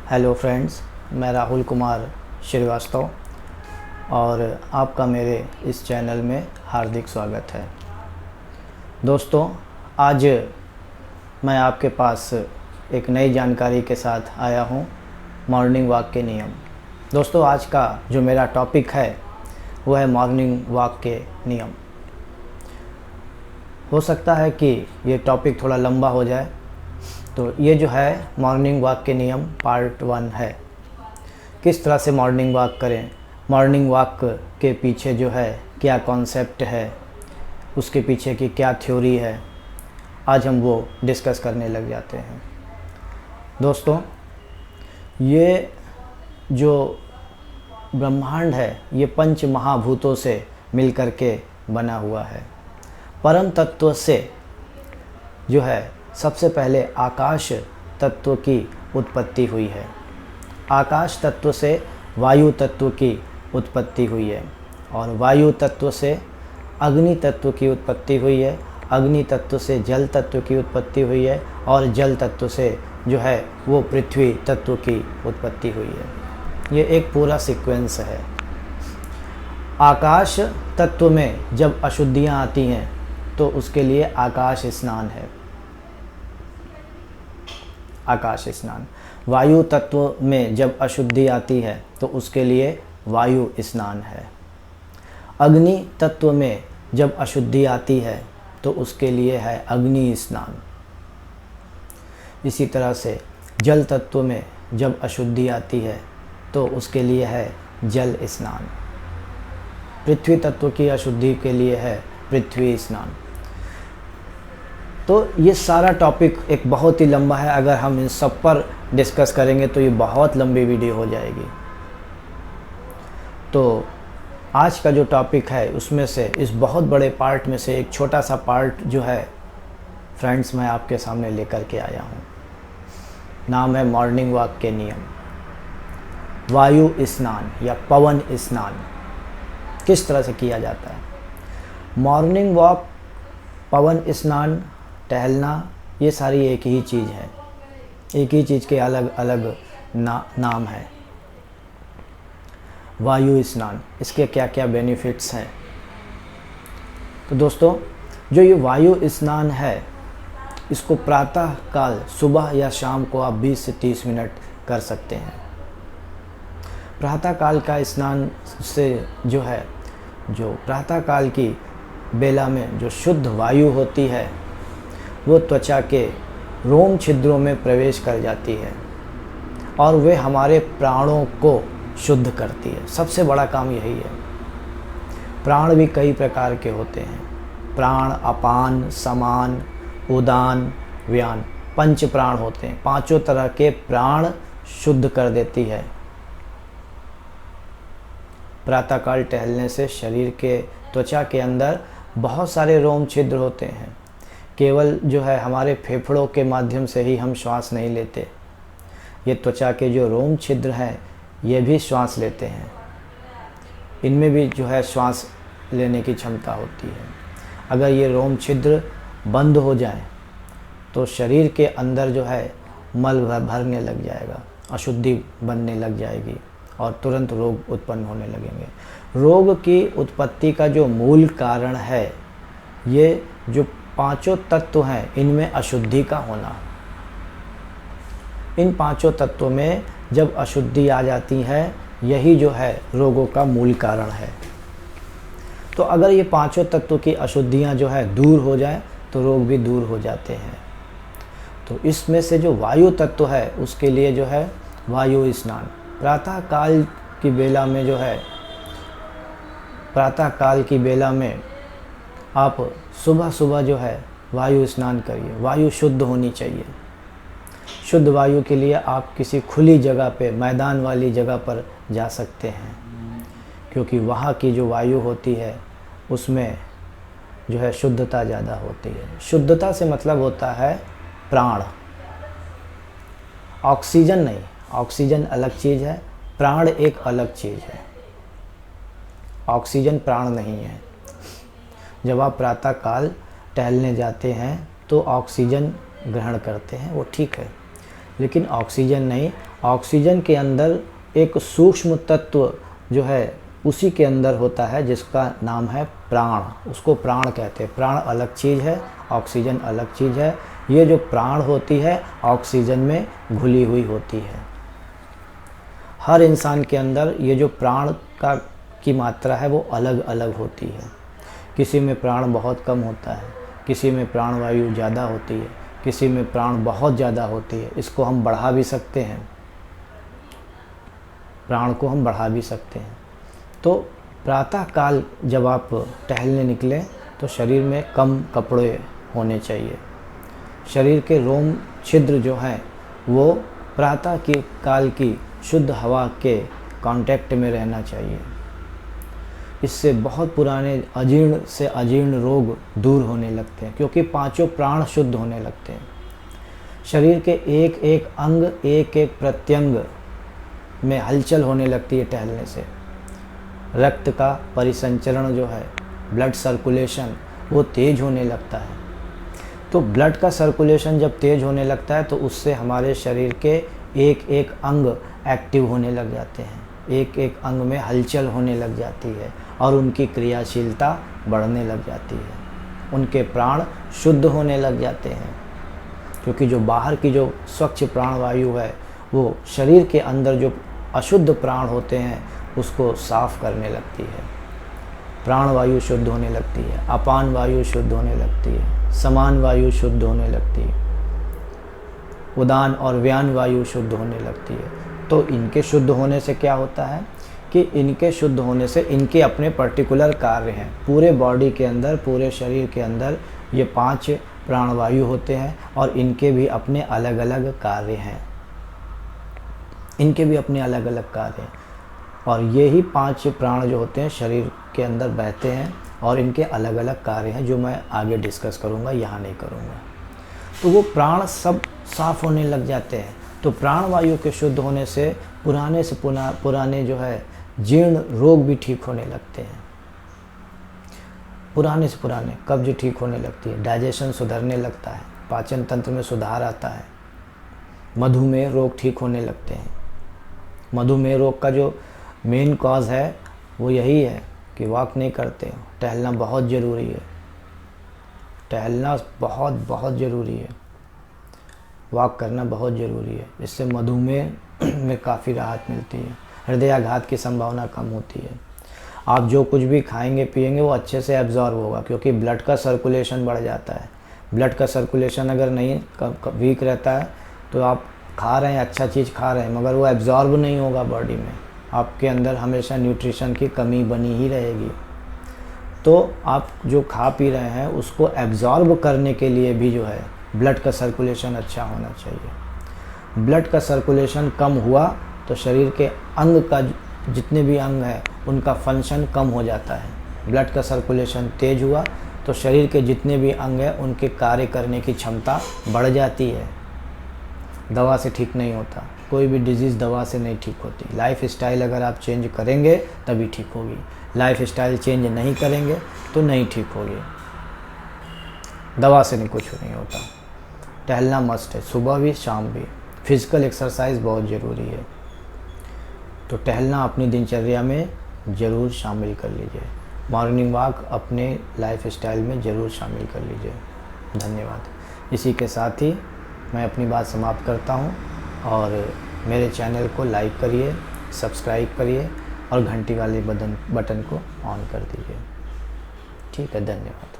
Hello friends, मैं राहुल कुमार श्रीवास्तव और आपका मेरे इस चैनल में हार्दिक स्वागत है। दोस्तों, आज मैं आपके पास एक नई जानकारी के साथ आया हूँ, मॉर्निंग वॉक के नियम। दोस्तों, आज का जो मेरा टॉपिक है वो है मॉर्निंग वॉक के नियम। हो सकता है कि ये टॉपिक थोड़ा लंबा हो जाए, तो ये जो है मॉर्निंग वॉक के नियम पार्ट 1 है। किस तरह से मॉर्निंग वॉक करें, मॉर्निंग वॉक के पीछे जो है क्या कॉन्सेप्ट है, उसके पीछे की क्या थ्योरी है, आज हम वो डिस्कस करने लग जाते हैं। दोस्तों, ये जो ब्रह्मांड है ये पंच महाभूतों से मिलकर के बना हुआ है। परम तत्व से जो है सबसे पहले आकाश तत्व की उत्पत्ति हुई है। आकाश तत्व से वायु तत्व की उत्पत्ति हुई है और वायु तत्व से अग्नि तत्व की उत्पत्ति हुई है। अग्नि तत्व से जल तत्व की उत्पत्ति हुई है और जल तत्व से जो है वो पृथ्वी तत्व की उत्पत्ति हुई है। ये एक पूरा सीक्वेंस है। आकाश तत्व में जब अशुद्धियाँ आती हैं तो उसके लिए आकाश स्नान है, आकाश स्नान। वायु तत्व में जब अशुद्धि आती है तो उसके लिए वायु स्नान है। अग्नि तत्व में जब अशुद्धि आती है तो उसके लिए है अग्नि स्नान। इसी तरह से जल तत्व में जब अशुद्धि आती है तो उसके लिए है जल स्नान। पृथ्वी तत्व की अशुद्धि के लिए है पृथ्वी स्नान। तो ये सारा टॉपिक एक बहुत ही लंबा है। अगर हम इन सब पर डिस्कस करेंगे तो ये बहुत लंबी वीडियो हो जाएगी। तो आज का जो टॉपिक है उसमें से इस बहुत बड़े पार्ट में से एक छोटा सा पार्ट जो है फ्रेंड्स मैं आपके सामने लेकर के आया हूँ। नाम है मॉर्निंग वॉक के नियम। वायु स्नान या पवन स्नान किस तरह से किया जाता है। मॉर्निंग वॉक, पवन स्नान, टहलना, ये सारी एक ही चीज़ है। एक ही चीज़ के अलग अलग नाम है। वायु स्नान, इसके क्या क्या बेनिफिट्स हैं। तो दोस्तों, जो ये वायु स्नान है इसको प्रातः काल सुबह या शाम को आप 20 से 30 मिनट कर सकते हैं। प्रातः काल का स्नान से जो है, जो प्रातः काल की बेला में जो शुद्ध वायु होती है वो त्वचा के रोम छिद्रों में प्रवेश कर जाती है और वे हमारे प्राणों को शुद्ध करती है। सबसे बड़ा काम यही है। प्राण भी कई प्रकार के होते हैं। प्राण, अपान, समान, उदान, व्यान, पंच प्राण होते हैं। पांचों तरह के प्राण शुद्ध कर देती है। प्रातःकाल टहलने से शरीर के त्वचा के अंदर बहुत सारे रोम छिद्र होते हैं। केवल जो है हमारे फेफड़ों के माध्यम से ही हम श्वास नहीं लेते। ये त्वचा के जो रोम छिद्र हैं ये भी श्वास लेते हैं। इनमें भी जो है श्वास लेने की क्षमता होती है। अगर ये रोम छिद्र बंद हो जाए तो शरीर के अंदर जो है मल भरने लग जाएगा, अशुद्धि बनने लग जाएगी और तुरंत रोग उत्पन्न होने लगेंगे। रोग की उत्पत्ति का जो मूल कारण है ये जो पांचों तत्व हैं इनमें अशुद्धि का होना। इन पांचों तत्वों में जब अशुद्धि आ जाती है यही जो है रोगों का मूल कारण है। तो अगर ये पांचों तत्व की अशुद्धियां जो है दूर हो जाए तो रोग भी दूर हो जाते हैं। तो इसमें से जो वायु तत्व है उसके लिए जो है वायु स्नान। प्रातः काल की बेला में जो है, प्रातः काल की बेला में आप सुबह सुबह जो है वायु स्नान करिए। वायु शुद्ध होनी चाहिए। शुद्ध वायु के लिए आप किसी खुली जगह पे, मैदान वाली जगह पर जा सकते हैं, क्योंकि वहाँ की जो वायु होती है उसमें जो है शुद्धता ज़्यादा होती है। शुद्धता से मतलब होता है प्राण, ऑक्सीजन नहीं। ऑक्सीजन अलग चीज़ है, प्राण एक अलग चीज़ है। ऑक्सीजन प्राण नहीं है। जब आप प्रातः काल टहलने जाते हैं तो ऑक्सीजन ग्रहण करते हैं, वो ठीक है, लेकिन ऑक्सीजन नहीं, ऑक्सीजन के अंदर एक सूक्ष्म तत्व जो है उसी के अंदर होता है जिसका नाम है प्राण। उसको प्राण कहते हैं। प्राण अलग चीज़ है, ऑक्सीजन अलग चीज़ है। ये जो प्राण होती है ऑक्सीजन में घुली हुई होती है। हर इंसान के अंदर ये जो प्राण की मात्रा है वो अलग अलग होती है। किसी में प्राण बहुत कम होता है, किसी में प्राण वायु ज़्यादा होती है, किसी में प्राण बहुत ज़्यादा होती है। इसको हम बढ़ा भी सकते हैं, प्राण को हम बढ़ा भी सकते हैं। तो प्रातः काल जब आप टहलने निकलें तो शरीर में कम कपड़े होने चाहिए। शरीर के रोम छिद्र जो हैं वो प्रातः की काल की शुद्ध हवा के कांटेक्ट में रहना चाहिए। इससे बहुत पुराने अजीर्ण से अजीर्ण रोग दूर होने लगते हैं, क्योंकि पांचों प्राण शुद्ध होने लगते हैं। शरीर के एक एक अंग, एक एक प्रत्यंग में हलचल होने लगती है टहलने से। रक्त का परिसंचरण जो है, ब्लड सर्कुलेशन, वो तेज होने लगता है। तो ब्लड का सर्कुलेशन जब तेज होने लगता है तो उससे हमारे शरीर के एक एक अंग एक्टिव होने लग जाते हैं, एक एक अंग में हलचल होने लग जाती है और उनकी क्रियाशीलता बढ़ने लग जाती है। उनके प्राण शुद्ध होने लग जाते हैं, क्योंकि जो बाहर की जो स्वच्छ प्राण वायु है वो शरीर के अंदर जो अशुद्ध प्राण होते हैं उसको साफ करने लगती है। प्राण वायु शुद्ध होने लगती है, अपान वायु शुद्ध होने लगती है, समान वायु शुद्ध होने लगती है, उदान और व्यान वायु शुद्ध होने लगती है। तो इनके शुद्ध होने से क्या होता है कि इनके शुद्ध होने से इनके अपने पर्टिकुलर कार्य हैं। पूरे बॉडी के अंदर, पूरे शरीर के अंदर ये 5 प्राणवायु होते हैं और इनके भी अपने अलग अलग कार्य हैं। इनके भी अपने अलग अलग कार्य हैं और ये ही 5 प्राण जो होते हैं शरीर के अंदर बहते हैं और इनके अलग अलग कार्य हैं जो मैं आगे डिस्कस करूँगा, यहाँ नहीं करूँगा। तो वो प्राण सब साफ होने लग जाते हैं। तो प्राण वायु के शुद्ध होने से पुराने जो है जीर्ण रोग भी ठीक होने लगते हैं। पुराने से पुराने कब्ज ठीक होने लगती है, डाइजेशन सुधरने लगता है, पाचन तंत्र में सुधार आता है, मधुमेह रोग ठीक होने लगते हैं। मधुमेह रोग का जो मेन कॉज है वो यही है कि वॉक नहीं करते हो। टहलना बहुत ज़रूरी है, टहलना बहुत बहुत ज़रूरी है, वॉक करना बहुत ज़रूरी है। इससे मधुमेह में काफ़ी राहत मिलती है, हृदयाघात की संभावना कम होती है। आप जो कुछ भी खाएंगे पिएंगे वो अच्छे से एब्जॉर्ब होगा, क्योंकि ब्लड का सर्कुलेशन बढ़ जाता है। ब्लड का सर्कुलेशन अगर नहीं वीक रहता है तो आप खा रहे हैं, अच्छा चीज़ खा रहे हैं, मगर वो एब्जॉर्ब नहीं होगा बॉडी में, आपके अंदर हमेशा न्यूट्रिशन की कमी बनी ही रहेगी। तो आप जो खा पी रहे हैं उसको एब्जॉर्ब करने के लिए भी जो है ब्लड का सर्कुलेशन अच्छा होना चाहिए। ब्लड का सर्कुलेशन कम हुआ तो शरीर के अंग का जितने भी अंग हैं उनका फंक्शन कम हो जाता है। ब्लड का सर्कुलेशन तेज हुआ तो शरीर के जितने भी अंग हैं उनके कार्य करने की क्षमता बढ़ जाती है। दवा से ठीक नहीं होता, कोई भी डिजीज़ दवा से नहीं ठीक होती। लाइफ स्टाइल अगर आप चेंज करेंगे तभी ठीक होगी, लाइफ स्टाइल चेंज नहीं करेंगे तो नहीं ठीक होगी। दवा से नहीं कुछ नहीं होता। टहलना मस्ट है, सुबह भी शाम भी। फिज़िकल एक्सरसाइज बहुत ज़रूरी है, तो टहलना अपनी दिनचर्या में ज़रूर शामिल कर लीजिए। मॉर्निंग वॉक अपने लाइफ स्टाइल में ज़रूर शामिल कर लीजिए। धन्यवाद। इसी के साथ ही मैं अपनी बात समाप्त करता हूँ और मेरे चैनल को लाइक करिए, सब्सक्राइब करिए और घंटी वाले बटन को ऑन कर दीजिए। ठीक है, धन्यवाद।